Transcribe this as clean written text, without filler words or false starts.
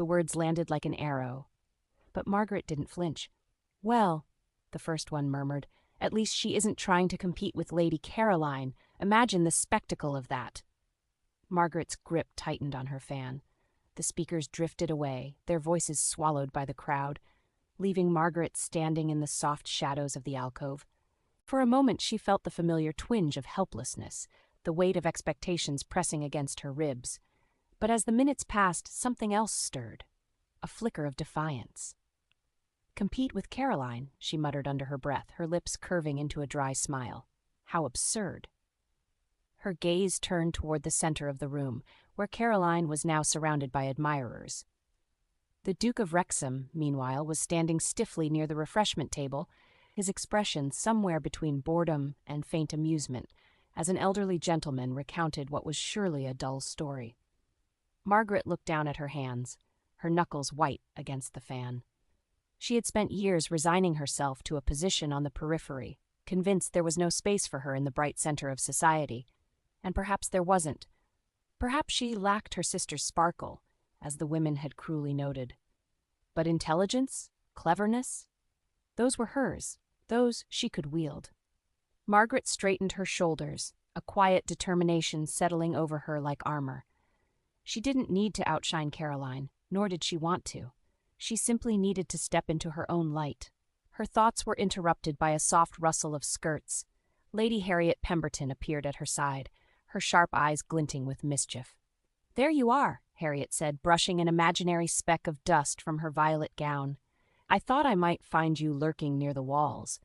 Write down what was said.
The words landed like an arrow. But Margaret didn't flinch. "Well," the first one murmured, "at least she isn't trying to compete with Lady Caroline. Imagine the spectacle of that." Margaret's grip tightened on her fan. The speakers drifted away, their voices swallowed by the crowd, leaving Margaret standing in the soft shadows of the alcove. For a moment she felt the familiar twinge of helplessness, the weight of expectations pressing against her ribs. But as the minutes passed, something else stirred, a flicker of defiance. "Compete with Caroline," she muttered under her breath, her lips curving into a dry smile. How absurd. Her gaze turned toward the center of the room, where Caroline was now surrounded by admirers. The Duke of Wrexham, meanwhile, was standing stiffly near the refreshment table, his expression somewhere between boredom and faint amusement, as an elderly gentleman recounted what was surely a dull story. Margaret looked down at her hands, her knuckles white against the fan. She had spent years resigning herself to a position on the periphery, convinced there was no space for her in the bright center of society. And perhaps there wasn't. Perhaps she lacked her sister's sparkle, as the women had cruelly noted. But intelligence, cleverness, those were hers, those she could wield. Margaret straightened her shoulders, a quiet determination settling over her like armor. She didn't need to outshine Caroline, nor did she want to. She simply needed to step into her own light. Her thoughts were interrupted by a soft rustle of skirts. Lady Harriet Pemberton appeared at her side, her sharp eyes glinting with mischief. "There you are," Harriet said, brushing an imaginary speck of dust from her violet gown. "I thought I might find you lurking near the walls.